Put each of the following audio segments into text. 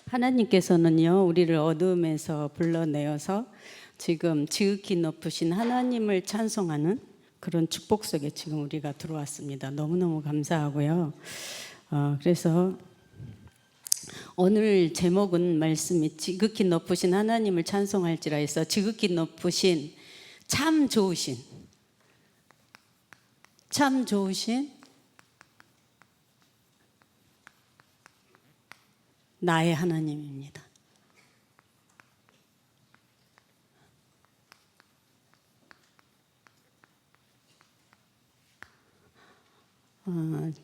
하나님께서는요, 우리를 어둠에서 불러내어서 지금 지극히 높으신 하나님을 찬송하는 그런 축복 속에 지금 우리가 들어왔습니다. 너무너무 감사하고요. 그래서 오늘 제목은 말씀이 지극히 높으신 하나님을 찬송할지라 해서 지극히 높으신 참 좋으신 나의 하나님입니다.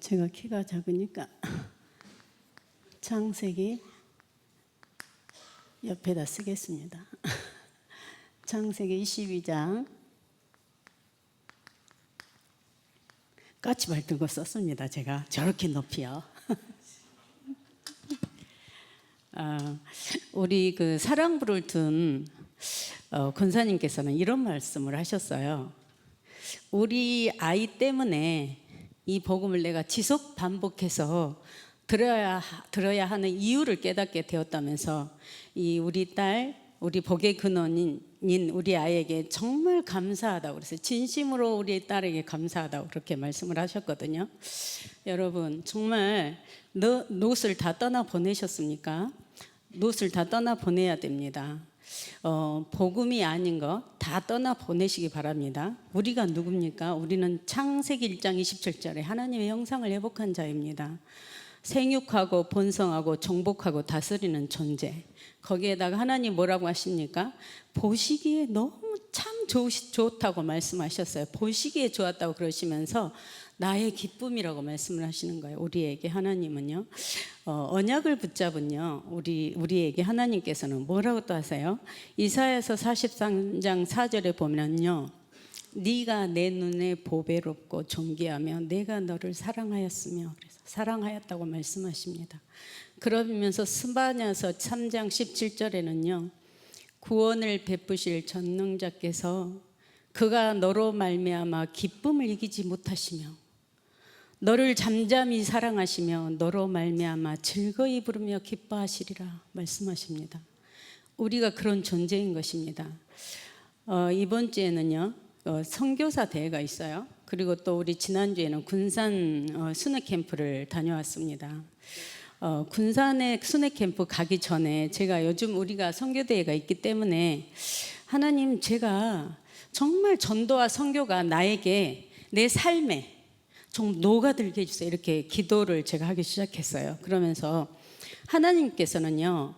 제가 키가 작으니까 창세기 옆에다 쓰겠습니다. 창세기 22장 까치발 들고 썼습니다. 제가 저렇게 높이요. 우리 그 사랑부를 둔 권사님께서는 이런 말씀을 하셨어요. 우리 아이 때문에 이 복음을 내가 지속 반복해서 들어야 하는 이유를 깨닫게 되었다면서 이 우리 딸, 우리 복의 근원인 우리 아이에게 정말 감사하다고 그랬어요. 진심으로 우리 딸에게 감사하다고 그렇게 말씀을 하셨거든요. 여러분 정말 노릇을 다 떠나 보내셨습니까? 노릇을 다 떠나 보내야 됩니다. 복음이 아닌 거 다 떠나 보내시기 바랍니다. 우리가 누굽니까? 우리는 창세기 1장 27절에 하나님의 형상을 회복한 자입니다. 생육하고 번성하고 정복하고 다스리는 존재. 거기에다가 하나님 뭐라고 하십니까? 보시기에 너무 참 좋다고 말씀하셨어요. 보시기에 좋았다고 그러시면서 나의 기쁨이라고 말씀을 하시는 거예요. 우리에게 하나님은요. 언약을 붙잡은요. 우리에게 하나님께서는 뭐라고 또 하세요? 이사야서 43장 4절에 보면요. 네가 내 눈에 보배롭고 존귀하며 내가 너를 사랑하였으며 그래서 사랑하였다고 말씀하십니다. 그러면서 스바냐서 3장 17절에는요. 구원을 베푸실 전능자께서 그가 너로 말미암아 기쁨을 이기지 못하시며 너를 잠잠히 사랑하시며 너로 말미암아 즐거이 부르며 기뻐하시리라 말씀하십니다. 우리가 그런 존재인 것입니다. 이번 주에는요. 선교사 대회가 있어요. 그리고 또 우리 지난주에는 군산 순회 캠프를 다녀왔습니다. 군산에 순회 캠프 가기 전에 제가 요즘 우리가 선교 대회가 있기 때문에 하나님 제가 정말 전도와 선교가 나에게 내 삶에 좀 녹아들게 해주세요. 이렇게 기도를 제가 하기 시작했어요. 그러면서 하나님께서는요.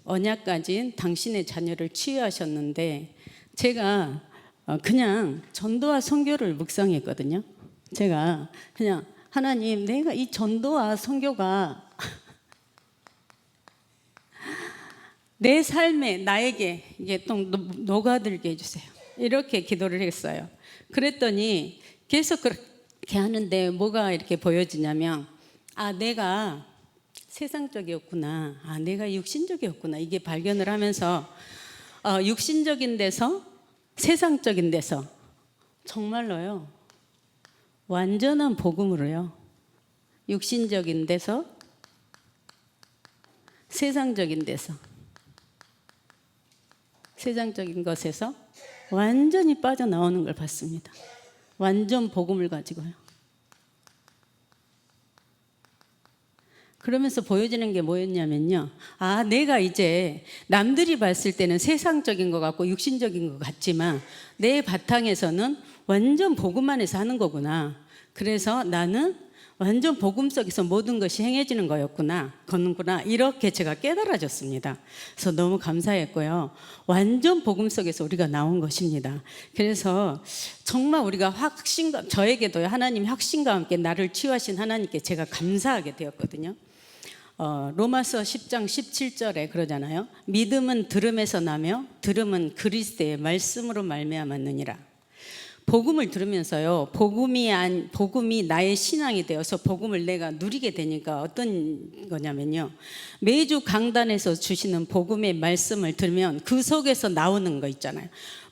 언약 가진 당신의 자녀를 치유하셨는데 제가 그냥 전도와 선교를 묵상했거든요. 제가 그냥 하나님 내가 이 전도와 선교가 내 삶에 나에게 이게 또 녹아들게 해주세요. 이렇게 기도를 했어요. 그랬더니 계속 그렇게 하는데 뭐가 이렇게 보여지냐면 내가 세상적이었구나. 내가 육신적이었구나. 이게 발견을 하면서 육신적인 데서 세상적인 데서 정말로요. 완전한 복음으로요. 육신적인 데서 세상적인 데서 세상적인 것에서 완전히 빠져나오는 걸 봤습니다. 완전 복음을 가지고요. 그러면서 보여지는 게 뭐였냐면요. 내가 이제 남들이 봤을 때는 세상적인 것 같고 육신적인 것 같지만 내 바탕에서는 완전 복음 안에서 하는 거구나. 그래서 나는 완전 복음 속에서 모든 것이 행해지는 거였구나. 이렇게 제가 깨달아졌습니다. 그래서 너무 감사했고요. 완전 복음 속에서 우리가 나온 것입니다. 그래서 정말 우리가 저에게도 하나님 확신과 함께 나를 치유하신 하나님께 제가 감사하게 되었거든요. 로마서 10장 17절에 그러잖아요. 믿음은 들음에서 나며 들음은 그리스도의 말씀으로 말미암았느니라. 복음을 들으면서요. 복음이 나의 신앙이 되어서 복음을 내가 누리게 되니까 어떤 거냐면요. 매주 강단에서 주시는 복음의 말씀을 들으면 그 속에서 나오는 거 있잖아요.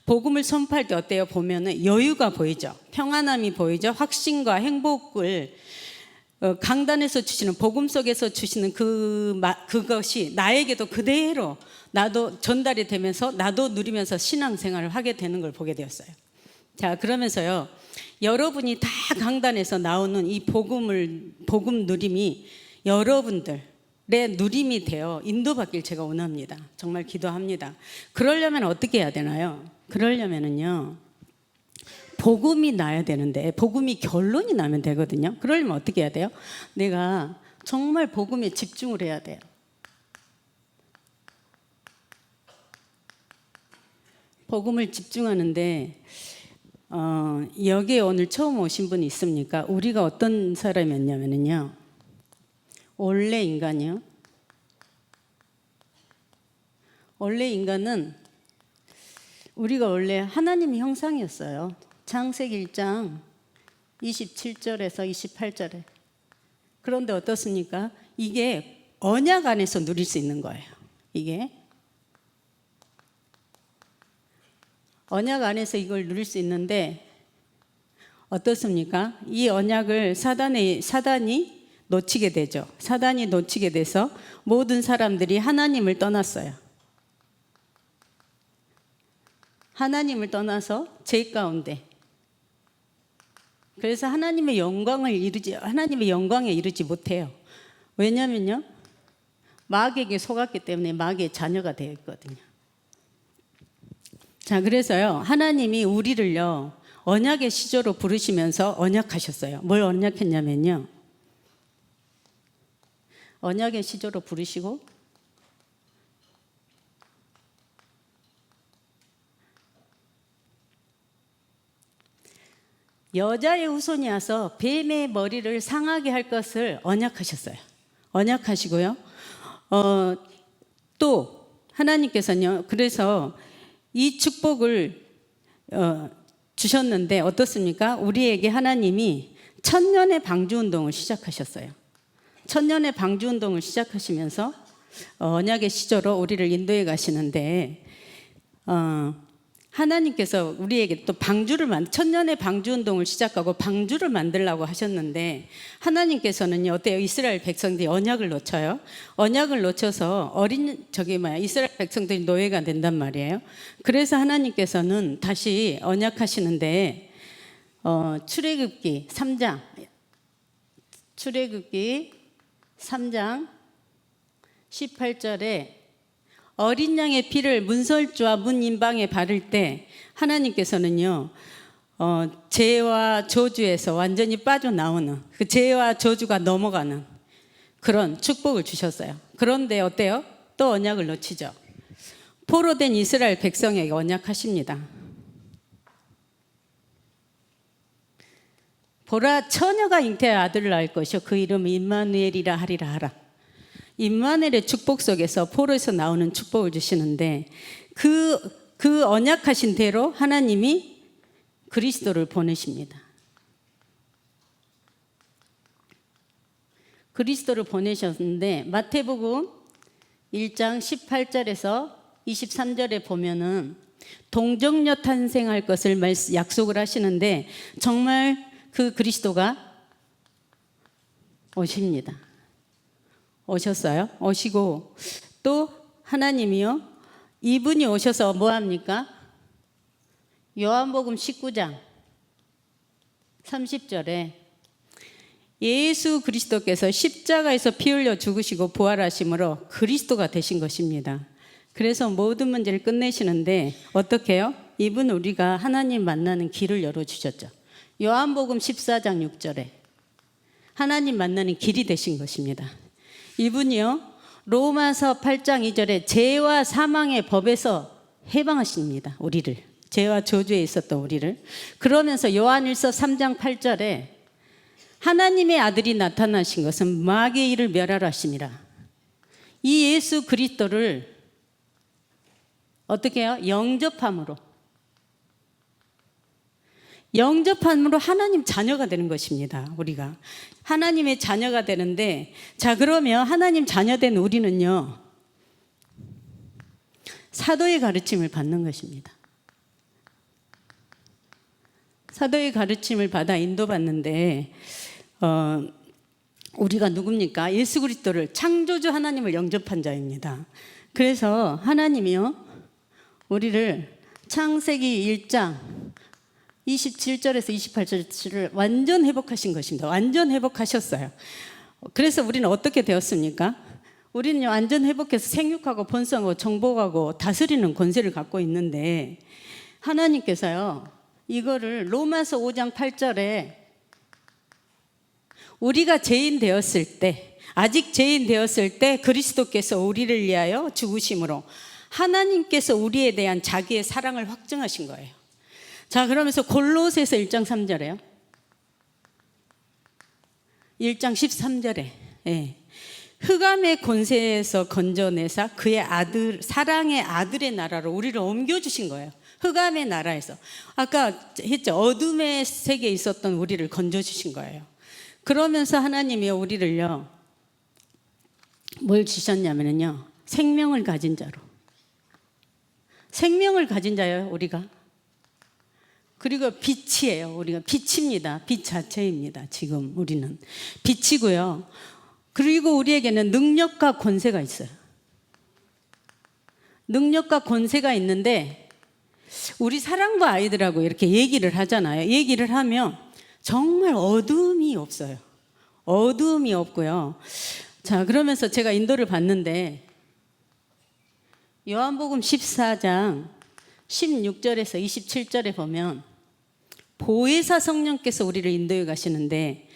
복음을 선포할 때 어때요? 보면은 여유가 보이죠. 평안함이 보이죠. 확신과 행복을 강단에서 주시는 복음 속에서 주시는 그것이 나에게도 그대로 나도 전달이 되면서 나도 누리면서 신앙생활을 하게 되는 걸 보게 되었어요. 자, 그러면서요, 여러분이 다 강단에서 나오는 이 복음 누림이 여러분들의 누림이 되어 인도받길 제가 원합니다. 정말 기도합니다. 그러려면 어떻게 해야 되나요? 그러려면은요, 복음이 나야 되는데 복음이 결론이 나면 되거든요. 그러려면 어떻게 해야 돼요? 내가 정말 복음에 집중을 해야 돼요. 복음을 집중하는데 여기에 오늘 처음 오신 분이 있습니까? 우리가 어떤 사람이었냐면요, 원래 인간이요. 원래 인간은 우리가 원래 하나님의 형상이었어요. 창세기 1장 27절에서 28절에. 그런데 어떻습니까? 이게 언약 안에서 누릴 수 있는 거예요. 이게 언약 안에서 이걸 누릴 수 있는데 어떻습니까? 이 언약을 사단이 놓치게 되죠. 사단이 놓치게 돼서 모든 사람들이 하나님을 떠났어요. 하나님을 떠나서 죄 가운데. 그래서 하나님의 영광에 이르지 못해요. 왜냐면요, 마귀에게 속았기 때문에 마귀의 자녀가 되어 있거든요. 자, 그래서요, 하나님이 우리를요, 언약의 시조로 부르시면서 언약하셨어요. 뭘 언약했냐면요, 언약의 시조로 부르시고 여자의 후손이 와서 뱀의 머리를 상하게 할 것을 언약하셨어요. 언약하시고요. 또 하나님께서는요, 그래서 이 축복을 주셨는데 어떻습니까? 우리에게 하나님이 천년의 방주운동을 시작하셨어요. 천년의 방주운동을 시작하시면서 언약의 시조로 우리를 인도해 가시는데 하나님께서 우리에게 또 천년의 방주운동을 시작하고 방주를 만들라고 하셨는데 하나님께서는요, 어때요? 이스라엘 백성들이 언약을 놓쳐요. 언약을 놓쳐서 이스라엘 백성들이 노예가 된단 말이에요. 그래서 하나님께서는 다시 언약하시는데 출애굽기 3장 18절에 어린 양의 피를 문설주와 문 인방에 바를 때 하나님께서는요, 죄와 저주에서 완전히 빠져나오는, 그 죄와 저주가 넘어가는 그런 축복을 주셨어요. 그런데 어때요? 또 언약을 놓치죠. 포로된 이스라엘 백성에게 언약하십니다. 보라, 처녀가 잉태하여 아들을 낳을 것이요 그 이름은 임마누엘이라 하리라 하라. 임마누엘의 축복 속에서 포로에서 나오는 축복을 주시는데 그 언약하신 대로 하나님이 그리스도를 보내십니다. 그리스도를 보내셨는데 마태복음 1장 18절에서 23절에 보면은 동정녀 탄생할 것을 약속을 하시는데 정말 그 그리스도가 오십니다. 오셨어요. 오시고 또 하나님이요, 이분이 오셔서 뭐합니까? 요한복음 19장 30절에 예수 그리스도께서 십자가에서 피 흘려 죽으시고 부활하심으로 그리스도가 되신 것입니다. 그래서 모든 문제를 끝내시는데 어떻게 해요? 이분 우리가 하나님 만나는 길을 열어주셨죠. 요한복음 14장 6절에 하나님 만나는 길이 되신 것입니다. 이분이요, 로마서 8장 2절에 죄와 사망의 법에서 해방하십니다. 우리를, 죄와 저주에 있었던 우리를. 그러면서 요한일서 3장 8절에 하나님의 아들이 나타나신 것은 마귀의 일을 멸하라 하심이라. 이 예수 그리스도를 어떻게 해요? 영접함으로 하나님 자녀가 되는 것입니다. 우리가 하나님의 자녀가 되는데, 자, 그러면 하나님 자녀된 우리는요, 사도의 가르침을 받는 것입니다. 사도의 가르침을 받아 인도받는데 우리가 누굽니까? 예수 그리스도를 창조주 하나님을 영접한 자입니다. 그래서 하나님이요 우리를 창세기 1장 27절에서 28절을 완전 회복하신 것입니다. 완전 회복하셨어요. 그래서 우리는 어떻게 되었습니까? 우리는 완전 회복해서 생육하고 번성하고 정복하고 다스리는 권세를 갖고 있는데 하나님께서요 이거를 로마서 5장 8절에 우리가 죄인 되었을 때, 아직 죄인 되었을 때 그리스도께서 우리를 위하여 죽으심으로 하나님께서 우리에 대한 자기의 사랑을 확증하신 거예요. 자, 그러면서 골로새서 1장 3절에요. 1장 13절에 흑암의 권세에서 건져내사 그의 아들, 사랑의 아들의 나라로 우리를 옮겨주신 거예요. 흑암의 나라에서. 아까 했죠. 어둠의 세계에 있었던 우리를 건져주신 거예요. 그러면서 하나님이 우리를요 뭘 주셨냐면요 생명을 가진 자로, 생명을 가진 자예요 우리가. 그리고 빛이에요. 우리가 빛입니다. 빛 자체입니다. 지금 우리는 빛이고요. 그리고 우리에게는 능력과 권세가 있어요. 능력과 권세가 있는데 우리 사랑과 아이들하고 이렇게 얘기를 하잖아요. 얘기를 하면 정말 어두움이 없어요. 어두움이 없고요. 자, 그러면서 제가 인도를 받는데 요한복음 14장 16절에서 27절에 보면 보혜사 성령께서 우리를 인도해 가시는데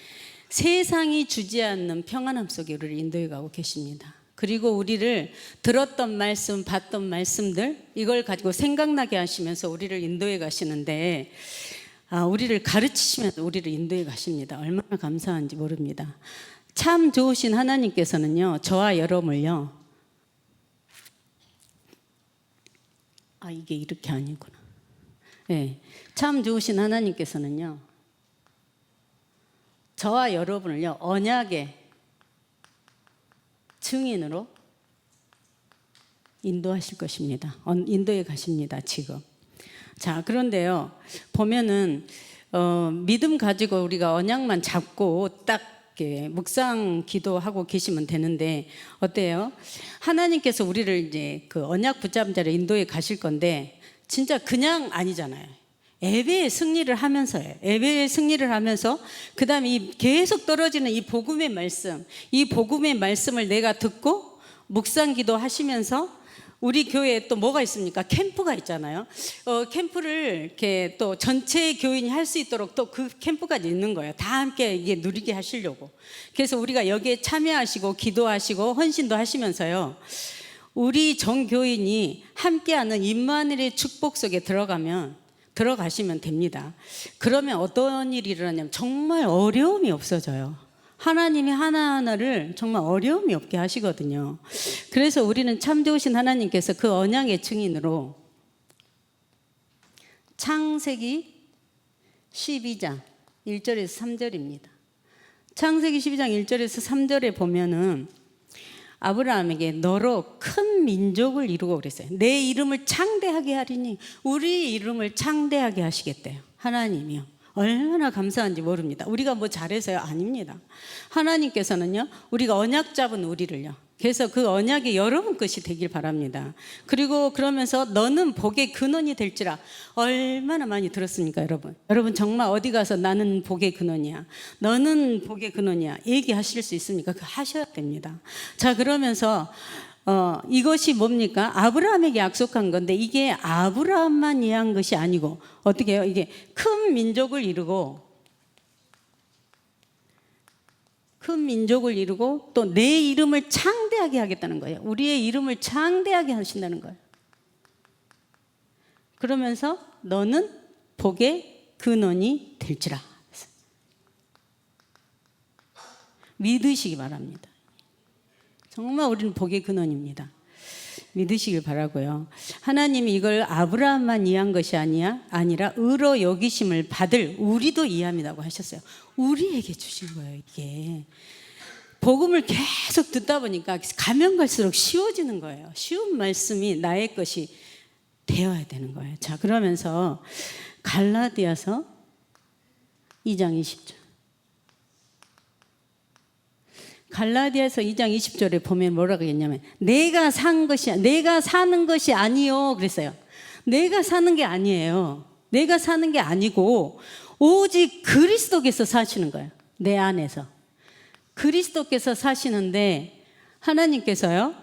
세상이 주지 않는 평안함 속에 우리를 인도해 가고 계십니다. 그리고 우리를 들었던 말씀, 봤던 말씀들 이걸 가지고 생각나게 하시면서 우리를 인도해 가시는데 우리를 가르치시면서 우리를 인도해 가십니다. 얼마나 감사한지 모릅니다. 참 좋으신 하나님께서는요 저와 여러분을요 이게 이렇게 아니구나. 참 좋으신 하나님께서는요 저와 여러분을요 언약의 증인으로 인도하실 것입니다. 인도해 가십니다. 지금. 자, 그런데요 보면은 믿음 가지고 우리가 언약만 잡고 딱 이렇게 묵상 기도하고 계시면 되는데 어때요? 하나님께서 우리를 이제 그 언약 붙잡은 자를 인도해 가실 건데 진짜 그냥 아니잖아요. 예배의 승리를 하면서요. 예배의 승리를 하면서 그 다음에 이 계속 떨어지는 이 복음의 말씀, 이 복음의 말씀을 내가 듣고 묵상 기도하시면서 우리 교회에 또 뭐가 있습니까? 캠프가 있잖아요. 캠프를 이렇게 또 전체 교인이 할 수 있도록 또 그 캠프까지 있는 거예요. 다 함께 이게 누리게 하시려고. 그래서 우리가 여기에 참여하시고 기도하시고 헌신도 하시면서요. 우리 정교인이 함께하는 임마누엘의 축복 속에 들어가시면 됩니다. 그러면 어떤 일이 일어나냐면 정말 어려움이 없어져요. 하나님이 하나하나를 정말 어려움이 없게 하시거든요. 그래서 우리는 참 좋으신 하나님께서 그 언약의 증인으로 창세기 12장 1절에서 3절입니다. 창세기 12장 1절에서 3절에 보면은 아브라함에게 너로 큰 민족을 이루고 그랬어요. 내 이름을 창대하게 하리니 우리 이름을 창대하게 하시겠대요. 하나님이요. 얼마나 감사한지 모릅니다. 우리가 뭐 잘해서요? 아닙니다. 하나님께서는요 우리가 언약 잡은 우리를요 그래서 그 언약이 여러분 것이 되길 바랍니다. 그리고 그러면서 너는 복의 근원이 될지라 얼마나 많이 들었습니까 여러분? 여러분 정말 어디 가서 나는 복의 근원이야, 너는 복의 근원이야 얘기하실 수 있습니까? 그거 하셔야 됩니다. 자, 그러면서 이것이 뭡니까? 아브라함에게 약속한 건데 이게 아브라함만 이해한 것이 아니고 어떻게 해요? 이게 큰 민족을 이루고 또 내 이름을 창대하게 하겠다는 거예요. 우리의 이름을 창대하게 하신다는 거예요. 그러면서 너는 복의 근원이 될지라 믿으시기 바랍니다. 정말 우리는 복의 근원입니다. 믿으시길 바라고요. 하나님이 이걸 아브라함만 이해한 것이 아니라 의로 여기심을 받을 우리도 이해합니다고 하셨어요. 우리에게 주신 거예요. 이게 복음을 계속 듣다 보니까 가면 갈수록 쉬워지는 거예요. 쉬운 말씀이 나의 것이 되어야 되는 거예요. 자, 그러면서 갈라디아서 2장 20절 갈라디아서 2장 20절에 보면 뭐라고 했냐면 내가 산 것이 내가 사는 것이 아니요 그랬어요. 내가 사는 게 아니에요. 내가 사는 게 아니고 오직 그리스도께서 사시는 거예요. 내 안에서 그리스도께서 사시는데 하나님께서요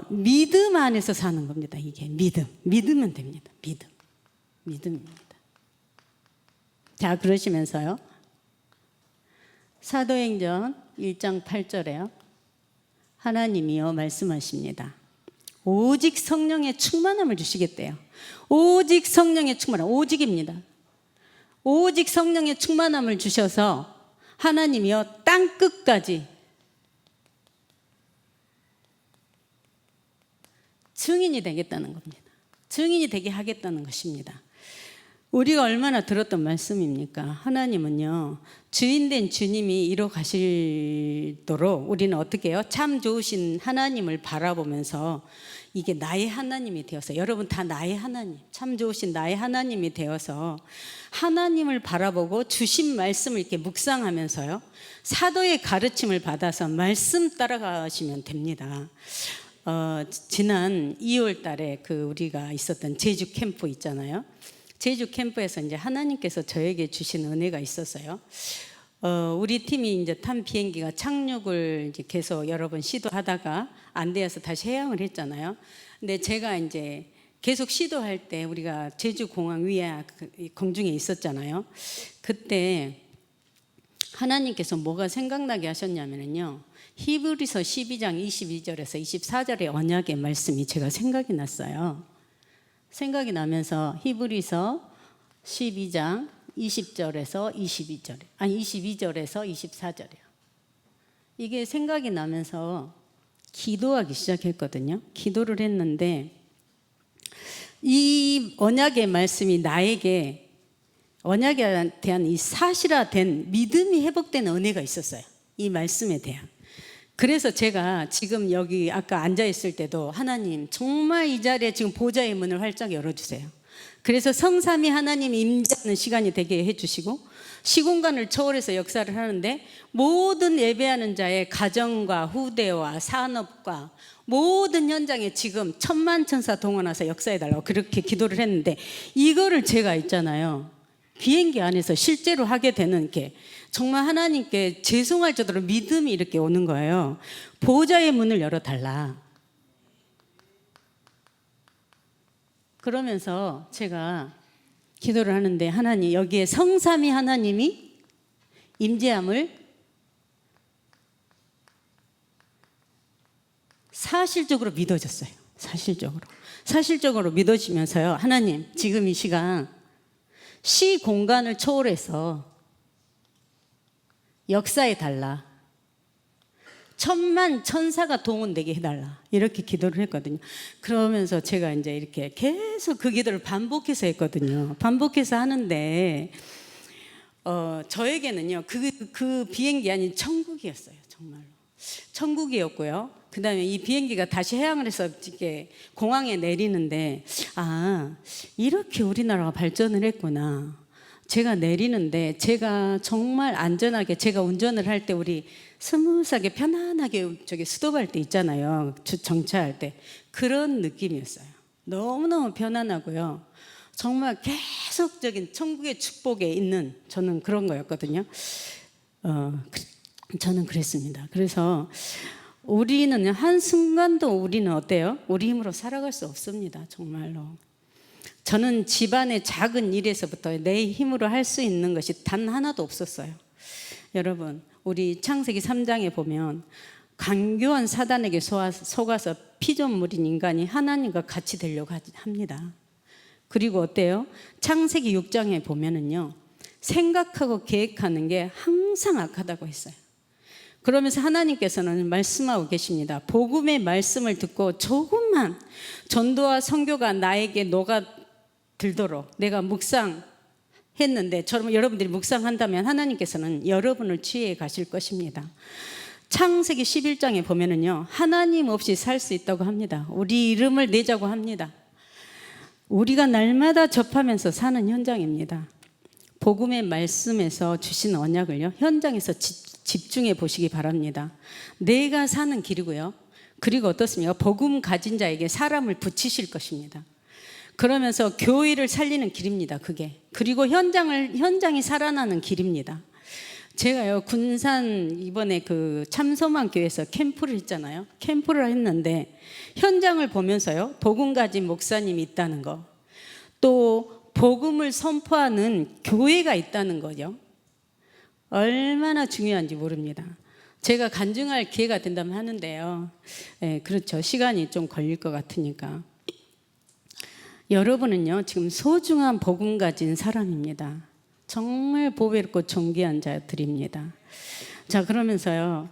믿음 안에서 사는 겁니다. 이게 믿으면 됩니다. 믿음입니다. 자, 그러시면서요 사도행전 1장 8절에요 하나님이요 말씀하십니다. 오직 성령의 충만함을 주시겠대요. 오직 성령의 충만함, 오직입니다. 오직 성령의 충만함을 주셔서 하나님이요 땅 끝까지 증인이 되겠다는 겁니다. 증인이 되게 하겠다는 것입니다. 우리가 얼마나 들었던 말씀입니까? 하나님은요 주인된 주님이 이뤄 가시도록 우리는 어떻게 해요? 참 좋으신 하나님을 바라보면서 이게 나의 하나님이 되어서 여러분 다 나의 하나님, 참 좋으신 나의 하나님이 되어서 하나님을 바라보고 주신 말씀을 이렇게 묵상하면서요 사도의 가르침을 받아서 말씀 따라가시면 됩니다. 지난 2월 달에 우리가 있었던 제주 캠프 있잖아요. 제주 캠프에서 이제 하나님께서 저에게 주신 은혜가 있었어요. 우리 팀이 이제 탄 비행기가 착륙을 이제 계속 여러 번 시도하다가 안 되어서 다시 해양을 했잖아요. 근데 제가 이제 계속 시도할 때 우리가 제주 공항 위에 공중에 있었잖아요. 그때 하나님께서 뭐가 생각나게 하셨냐면요. 히브리서 12장 22절에서 24절의 언약의 말씀이 제가 생각이 났어요. 생각이 나면서 히브리서 12장 20절에서 22절에 22절에서 24절이요. 이게 생각이 나면서 기도하기 시작했거든요. 기도를 했는데 이 언약의 말씀이 나에게 언약에 대한 이 사실화된 믿음이 회복되는 은혜가 있었어요. 이 말씀에 대한. 그래서 제가 지금 여기 아까 앉아있을 때도 하나님 정말 이 자리에 지금 보좌의 문을 활짝 열어주세요. 그래서 성삼위 하나님이 임재하는 시간이 되게 해주시고 시공간을 초월해서 역사를 하는데 모든 예배하는 자의 가정과 후대와 산업과 모든 현장에 지금 천만천사 동원해서 역사해달라고 그렇게 기도를 했는데 이거를 제가 있잖아요. 비행기 안에서 실제로 하게 되는 게 정말 하나님께 죄송할 정도로 믿음이 이렇게 오는 거예요. 보좌의 문을 열어달라. 그러면서 제가 기도를 하는데 하나님 여기에 성삼위 하나님이 임재함을 사실적으로 믿어졌어요. 사실적으로 믿어지면서요. 하나님 지금 이 시간 시 공간을 초월해서 역사해 달라. 천만 천사가 동원되게 해달라. 이렇게 기도를 했거든요. 그러면서 제가 이제 이렇게 계속 그 기도를 반복해서 했거든요. 반복해서 하는데 저에게는요 그 비행기 아닌 천국이었어요. 정말로 천국이었고요. 그 다음에 이 비행기가 다시 해양을 해서 이렇게 공항에 내리는데 이렇게 우리나라가 발전을 했구나. 제가 내리는데 제가 정말 안전하게 제가 운전을 할 때 우리 스무스하게 편안하게 저기 스톱할 때 있잖아요. 정차할 때 그런 느낌이었어요. 너무너무 편안하고요. 정말 계속적인 천국의 축복에 있는 저는 그런 거였거든요. 저는 그랬습니다. 그래서 우리는 한순간도 우리는 어때요? 우리 힘으로 살아갈 수 없습니다. 정말로. 저는 집안의 작은 일에서부터 내 힘으로 할 수 있는 것이 단 하나도 없었어요. 여러분 우리 창세기 3장에 보면 간교한 사단에게 속아서 피조물인 인간이 하나님과 같이 되려고 합니다. 그리고 어때요? 창세기 6장에 보면은요 생각하고 계획하는 게 항상 악하다고 했어요. 그러면서 하나님께서는 말씀하고 계십니다. 복음의 말씀을 듣고 조금만 전도와 선교가 나에게 녹아들도록 내가 묵상했는데 여러분들이 묵상한다면 하나님께서는 여러분을 치유해 가실 것입니다. 창세기 11장에 보면은요 하나님 없이 살 수 있다고 합니다. 우리 이름을 내자고 합니다. 우리가 날마다 접하면서 사는 현장입니다. 복음의 말씀에서 주신 언약을요 현장에서 집중해 보시기 바랍니다. 내가 사는 길이고요. 그리고 어떻습니까? 복음 가진 자에게 사람을 붙이실 것입니다. 그러면서 교회를 살리는 길입니다. 그게. 그리고 현장이 살아나는 길입니다. 제가요, 군산 이번에 그 참소만 교회에서 캠프를 했잖아요. 캠프를 했는데 현장을 보면서요, 복음 가진 목사님이 있다는 거, 또 복음을 선포하는 교회가 있다는 거죠. 얼마나 중요한지 모릅니다. 제가 간증할 기회가 된다면 하는데요. 네, 그렇죠. 시간이 좀 걸릴 것 같으니까. 여러분은요, 지금 소중한 복음 가진 사람입니다. 정말 보배롭고 존귀한 자들입니다. 자, 그러면서요,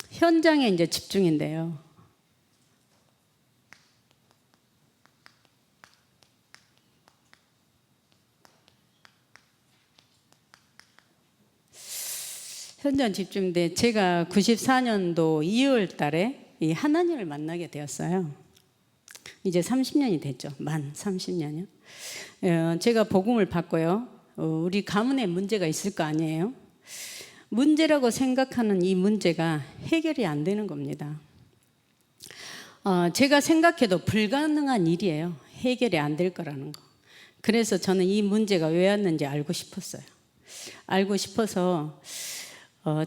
현장에 이제 집중인데요. 현장 집중인데 제가 94년도 2월 달에 이 하나님을 만나게 되었어요. 이제 30년이 됐죠. 만 30년이요. 제가 복음을 받고요. 우리 가문에 문제가 있을 거 아니에요. 문제라고 생각하는 이 문제가 해결이 안 되는 겁니다. 제가 생각해도 불가능한 일이에요. 해결이 안 될 거라는 거. 그래서 저는 이 문제가 왜 왔는지 알고 싶었어요. 알고 싶어서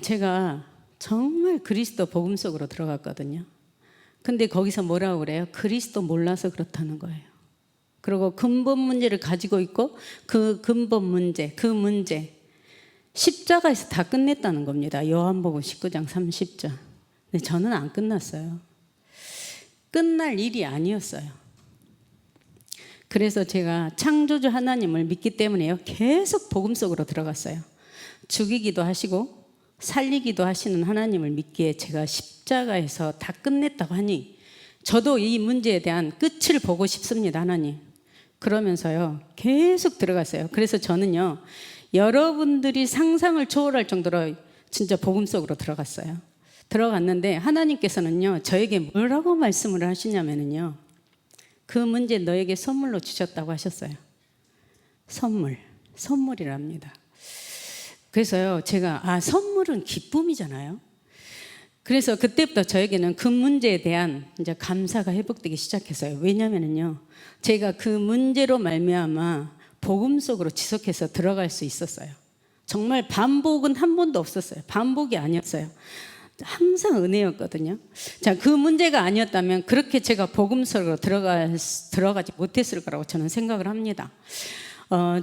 제가 정말 그리스도 복음 속으로 들어갔거든요. 근데 거기서 뭐라고 그래요? 그리스도 몰라서 그렇다는 거예요. 그리고 근본 문제를 가지고 있고 그 근본 문제, 그 문제 십자가에서 다 끝냈다는 겁니다. 요한복음 19장 30절. 근데 저는 안 끝났어요. 끝날 일이 아니었어요. 그래서 제가 창조주 하나님을 믿기 때문에요, 계속 복음 속으로 들어갔어요. 죽이기도 하시고 살리기도 하시는 하나님을 믿기에 제가 십자가에서 다 끝냈다고 하니 저도 이 문제에 대한 끝을 보고 싶습니다. 하나님. 그러면서요, 계속 들어갔어요. 그래서 저는요, 여러분들이 상상을 초월할 정도로 진짜 복음 속으로 들어갔어요. 들어갔는데 하나님께서는요, 저에게 뭐라고 말씀을 하시냐면요, 그 문제 너에게 선물로 주셨다고 하셨어요. 선물이랍니다. 그래서요, 제가 선물은 기쁨이잖아요. 그래서 그때부터 저에게는 그 문제에 대한 이제 감사가 회복되기 시작했어요. 왜냐면은요, 제가 그 문제로 말미암아 복음 속으로 지속해서 들어갈 수 있었어요. 정말 반복은 한 번도 없었어요. 반복이 아니었어요. 항상 은혜였거든요. 자, 그 문제가 아니었다면 그렇게 제가 복음 속으로 들어가지 못했을 거라고 저는 생각을 합니다.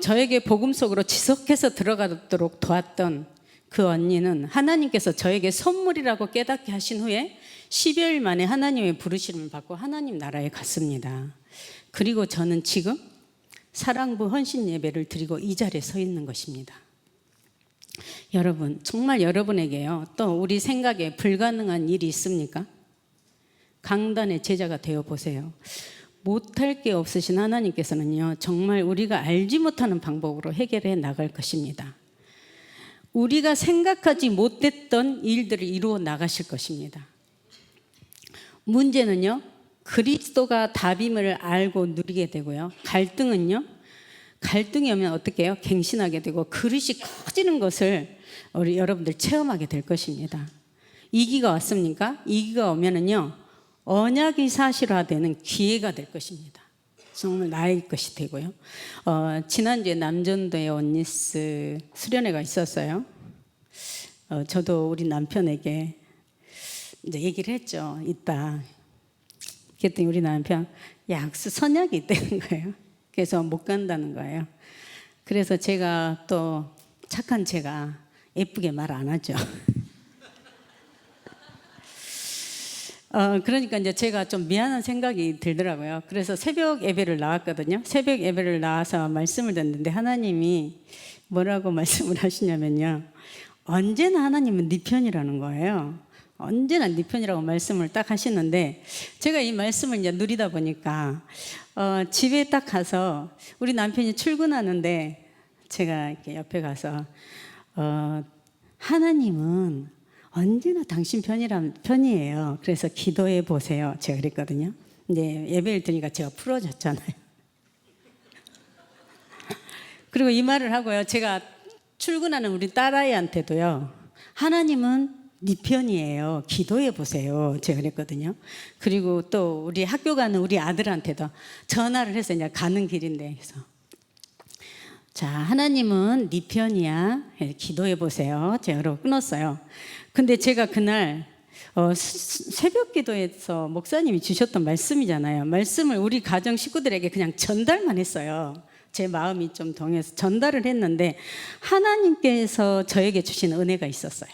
저에게 복음 속으로 지속해서 들어가도록 도왔던 그 언니는 하나님께서 저에게 선물이라고 깨닫게 하신 후에 12일 만에 하나님의 부르심을 받고 하나님 나라에 갔습니다. 그리고 저는 지금 사랑부 헌신 예배를 드리고 이 자리에 서 있는 것입니다. 여러분, 정말 여러분에게요, 또 우리 생각에 불가능한 일이 있습니까? 강단의 제자가 되어 보세요. 못할 게 없으신 하나님께서는요, 정말 우리가 알지 못하는 방법으로 해결해 나갈 것입니다. 우리가 생각하지 못했던 일들을 이루어 나가실 것입니다. 문제는요, 그리스도가 답임을 알고 누리게 되고요, 갈등이 오면 어떻게 해요? 갱신하게 되고 그릇이 커지는 것을 우리 여러분들 체험하게 될 것입니다. 이기가 왔습니까? 이기가 오면은요, 언약이 사실화되는 기회가 될 것입니다. 정말 나의 것이 되고요. 지난주에 남전도에 원리스 수련회가 있었어요. 저도 우리 남편에게 이제 얘기를 했죠. 있다. 그랬더니 우리 남편 약수 선약이 있다는 거예요. 그래서 못 간다는 거예요. 그래서 제가 또 착한 제가 예쁘게 말 안 하죠. 그러니까 이제 제가 좀 미안한 생각이 들더라고요. 그래서 새벽 예배를 나왔거든요. 새벽 예배를 나와서 말씀을 듣는데 하나님이 뭐라고 말씀을 하시냐면요, 언제나 하나님은 네 편이라는 거예요. 언제나 네 편이라고 말씀을 딱 하시는데, 제가 이 말씀을 이제 누리다 보니까 집에 딱 가서 우리 남편이 출근하는데 제가 이렇게 옆에 가서 하나님은 언제나 당신 편이에요. 그래서 기도해 보세요. 제가 그랬거든요. 이제 예배를 드리니까 제가 풀어졌잖아요. 그리고 이 말을 하고요, 제가 출근하는 우리 딸아이한테도요, 하나님은 네 편이에요. 기도해 보세요. 제가 그랬거든요. 그리고 또 우리 학교 가는 우리 아들한테도 전화를 해서 이제 가는 길인데 그래서 자, 하나님은 네 편이야. 기도해 보세요. 제가 그러고 끊었어요. 근데 제가 그날 새벽 기도에서 목사님이 주셨던 말씀이잖아요. 말씀을 우리 가정 식구들에게 그냥 전달만 했어요. 제 마음이 좀 동해서 전달을 했는데 하나님께서 저에게 주신 은혜가 있었어요.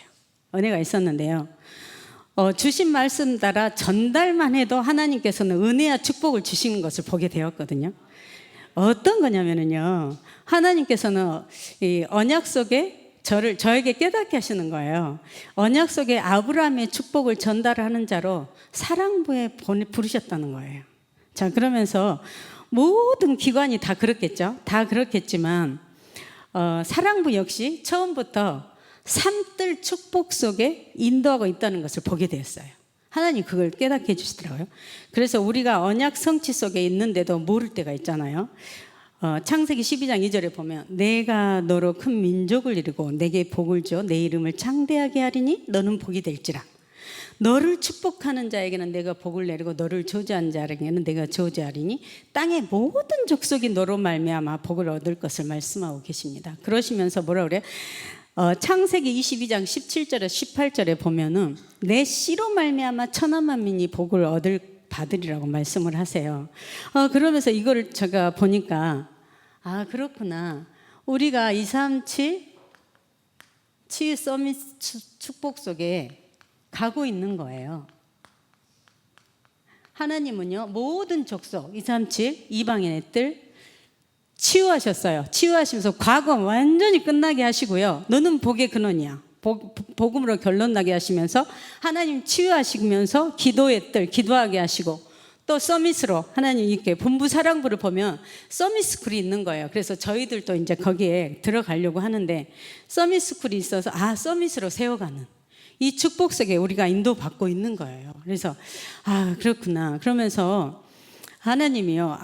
은혜가 있었는데요. 주신 말씀 따라 전달만 해도 하나님께서는 은혜와 축복을 주시는 것을 보게 되었거든요. 어떤 거냐면요. 하나님께서는 이 언약 속에 저에게 깨닫게 하시는 거예요. 언약 속에 아브라함의 축복을 전달하는 자로 사랑부에 부르셨다는 거예요. 자, 그러면서 모든 기관이 다 그렇겠죠. 다 그렇겠지만 사랑부 역시 처음부터 삼들 축복 속에 인도하고 있다는 것을 보게 되었어요. 하나님 그걸 깨닫게 해주시더라고요. 그래서 우리가 언약 성취 속에 있는데도 모를 때가 있잖아요. 창세기 12장 2절에 보면 내가 너로 큰 민족을 이루고 내게 복을 줘 내 이름을 창대하게 하리니 너는 복이 될지라. 너를 축복하는 자에게는 내가 복을 내리고 너를 저주하는 자에게는 내가 저주하리니 땅의 모든 족속이 너로 말미암아 복을 얻을 것을 말씀하고 계십니다. 그러시면서 뭐라 그래요? 창세기 22장 17절에 18절에 보면은 내 씨로 말미암아 천하 만민이 복을 받으리라고 말씀을 하세요. 그러면서 이거를 제가 보니까 그렇구나. 우리가 237 치유 서밋 축복 속에 가고 있는 거예요. 하나님은요 모든 족속 237 이방인의 뜰 치유하셨어요. 치유하시면서 과거 완전히 끝나게 하시고요. 너는 복의 근원이야. 복음으로 결론 나게 하시면서 하나님 치유하시면서 기도의 뜰 기도하게 하시고 또 서밋으로 하나님 이렇게 본부 사랑부를 보면 서밋 스쿨이 있는 거예요. 그래서 저희들도 이제 거기에 들어가려고 하는데 서밋 스쿨이 있어서 서밋으로 세워가는 이 축복 속에 우리가 인도받고 있는 거예요. 그래서 그렇구나. 그러면서 하나님이요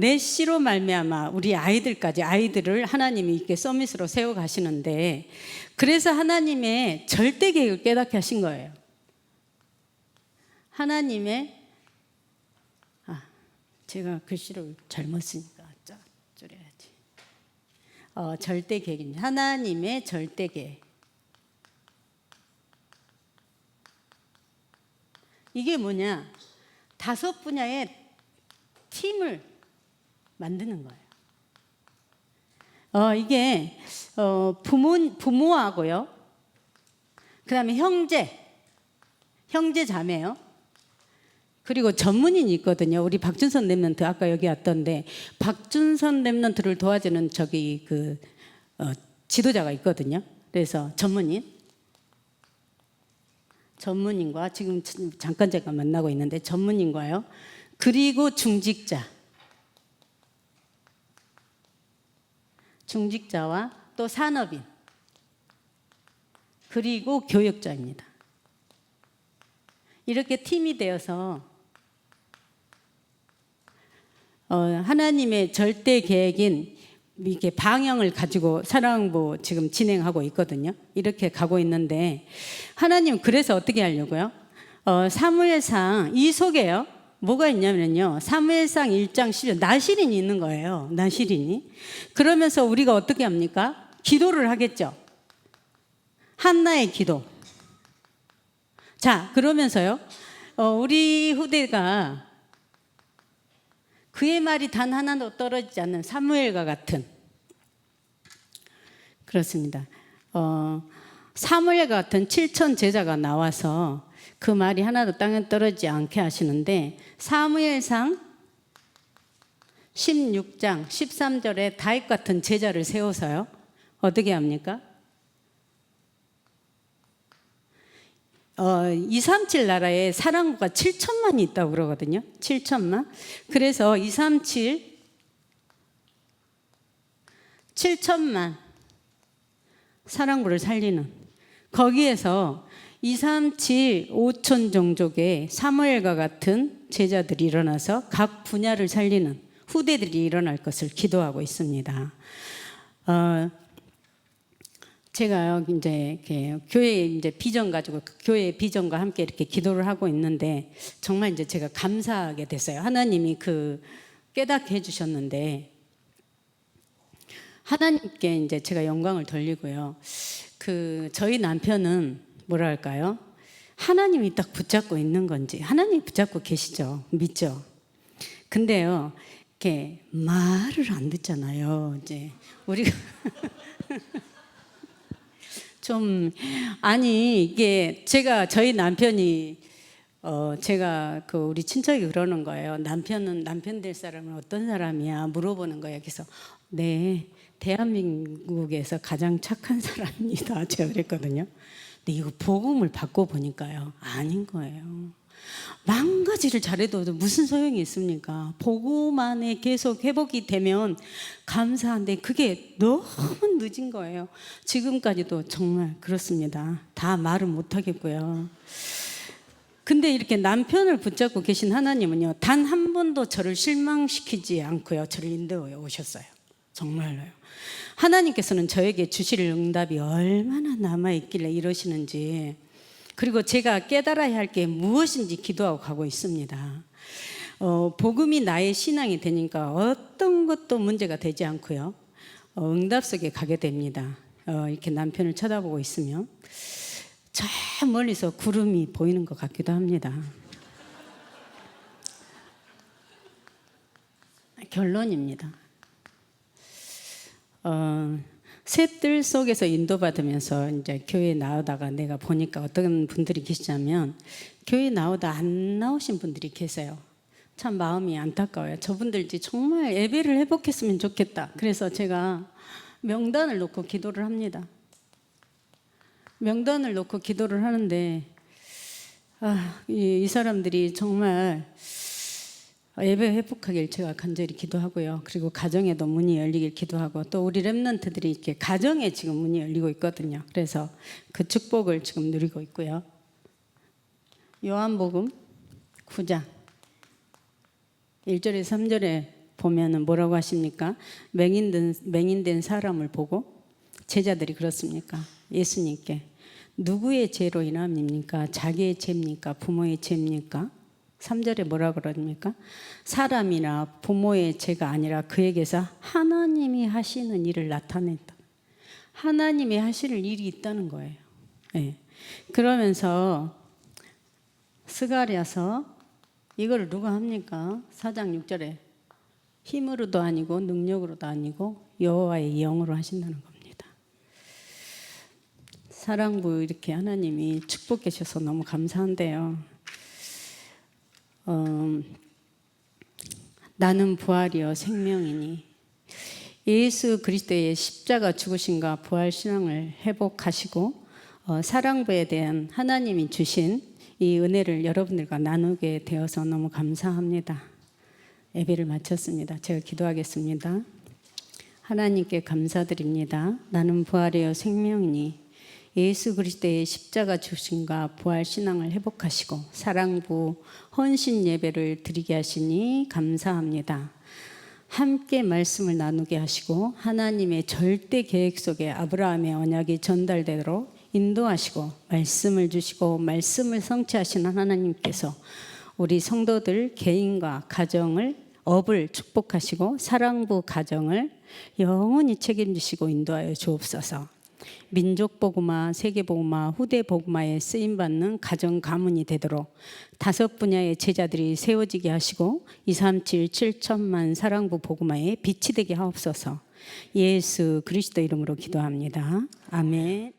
내 씨로 말미암아 우리 아이들을 하나님이 이렇게 서밋으로 세워 가시는데 그래서 하나님의 절대 계획을 깨닫게 하신 거예요. 하나님의 제가 글씨를 잘못 쓰니까 줄여야지. 절대 계획입니다. 하나님의 절대 계획. 이게 뭐냐? 5 분야의 팀을 만드는 거예요. 이게 부모하고요. 그 다음에 형제 자매요. 그리고 전문인이 있거든요. 우리 박준선 랩런트 아까 여기 왔던데 박준선 랩런트를 도와주는 지도자가 있거든요. 그래서 전문인과 지금 잠깐 제가 만나고 있는데 전문인과요. 그리고 중직자와 또 산업인 그리고 교역자입니다. 이렇게 팀이 되어서 하나님의 절대 계획인 이렇게 방향을 가지고 사랑부 지금 진행하고 있거든요. 이렇게 가고 있는데 하나님 그래서 어떻게 하려고요? 사무엘상 이 속에요. 뭐가 있냐면요. 사무엘상 1장 10절 나실인이 있는 거예요. 나실인이. 그러면서 우리가 어떻게 합니까? 기도를 하겠죠. 한나의 기도. 자, 그러면서요. 우리 후대가 그의 말이 단 하나도 떨어지지 않는 사무엘과 같은 그렇습니다. 사무엘과 같은 7천 제자가 나와서 그 말이 하나도 땅에 떨어지지 않게 하시는데 사무엘상 16장 13절에 다윗 같은 제자를 세워서요. 어떻게 합니까? 237 나라에 사랑구가 7천만이 있다고 그러거든요. 7천만. 그래서 237 7천만 사랑구를 살리는 거기에서 237 5천 종족의 사무엘과 같은 제자들이 일어나서 각 분야를 살리는 후대들이 일어날 것을 기도하고 있습니다. 제가 이제 이렇게 교회 이제 비전 가지고 교회 비전과 함께 이렇게 기도를 하고 있는데 정말 이제 제가 감사하게 됐어요. 하나님이 그 깨닫게 해주셨는데 하나님께 이제 제가 영광을 돌리고요. 그 저희 남편은 뭐랄까요? 하나님이 딱 붙잡고 있는 건지 하나님이 붙잡고 계시죠. 믿죠. 근데요, 이렇게 말을 안 듣잖아요. 이제 우리가 좀 아니 이게 제가 저희 남편이 제가 그 우리 친척이 그러는 거예요. 남편은 남편 될 사람은 어떤 사람이야 물어보는 거예요. 그래서 네, 대한민국에서 가장 착한 사람입니다. 제가 그랬거든요. 근데 이거 복음을 받고 보니까요, 아닌 거예요. 망가지를 잘해도 무슨 소용이 있습니까? 복음 안에 계속 회복이 되면 감사한데 그게 너무 늦은 거예요. 지금까지도 정말 그렇습니다. 다 말은 못하겠고요. 근데 이렇게 남편을 붙잡고 계신 하나님은요, 단 한 번도 저를 실망시키지 않고요, 저를 인도해 오셨어요. 정말로요. 하나님께서는 저에게 주실 응답이 얼마나 남아있길래 이러시는지, 그리고 제가 깨달아야 할 게 무엇인지 기도하고 가고 있습니다. 복음이 나의 신앙이 되니까 어떤 것도 문제가 되지 않고요, 응답 속에 가게 됩니다. 이렇게 남편을 쳐다보고 있으면 저 멀리서 구름이 보이는 것 같기도 합니다. 결론입니다. 셋들 속에서 인도받으면서 이제 교회 나오다가 내가 보니까 어떤 분들이 계시냐면 교회 나오다 안 나오신 분들이 계세요. 참 마음이 안타까워요. 저분들이 정말 예배를 회복했으면 좋겠다. 그래서 제가 명단을 놓고 기도를 합니다. 명단을 놓고 기도를 하는데 이 사람들이 정말 예배 회복하길 제가 간절히 기도하고요. 그리고 가정에도 문이 열리길 기도하고, 또 우리 렘넌트들이 이렇게 가정에 지금 문이 열리고 있거든요. 그래서 그 축복을 지금 누리고 있고요. 요한복음 9장 1절에 3절에 보면은 뭐라고 하십니까? 맹인된 사람을 보고 제자들이 그렇습니까? 예수님께 누구의 죄로 인함입니까? 자기의 죄입니까? 부모의 죄입니까? 3절에 뭐라 그럽니까? 사람이나 부모의 죄가 아니라 그에게서 하나님이 하시는 일을 나타낸다. 하나님이 하시는 일이 있다는 거예요. 네. 그러면서 스가랴서 이걸 누가 합니까? 4장 6절에 힘으로도 아니고 능력으로도 아니고 여호와의 영으로 하신다는 겁니다. 사랑부 이렇게 하나님이 축복해 주셔서 너무 감사한데요. 나는 부활이요 생명이니 예수 그리스도의 십자가 죽으심과 부활 신앙을 회복하시고 사랑부에 대한 하나님이 주신 이 은혜를 여러분들과 나누게 되어서 너무 감사합니다. 예배를 마쳤습니다. 제가 기도하겠습니다. 하나님께 감사드립니다. 나는 부활이요 생명이니 예수 그리스도의 십자가 죽으심과 부활 신앙을 회복하시고 사랑부 헌신 예배를 드리게 하시니 감사합니다. 함께 말씀을 나누게 하시고 하나님의 절대 계획 속에 아브라함의 언약이 전달되도록 인도하시고 말씀을 주시고 말씀을 성취하시는 하나님께서 우리 성도들 개인과 가정을 업을 축복하시고 사랑부 가정을 영원히 책임지시고 인도하여 주옵소서. 민족 복음화, 세계 복음화, 후대 복음화에 쓰임 받는 가정 가문이 되도록 5 분야의 제자들이 세워지게 하시고 237 7천만 사랑부 복음화에 빛이 되게 하옵소서. 예수 그리스도 이름으로 기도합니다. 아멘.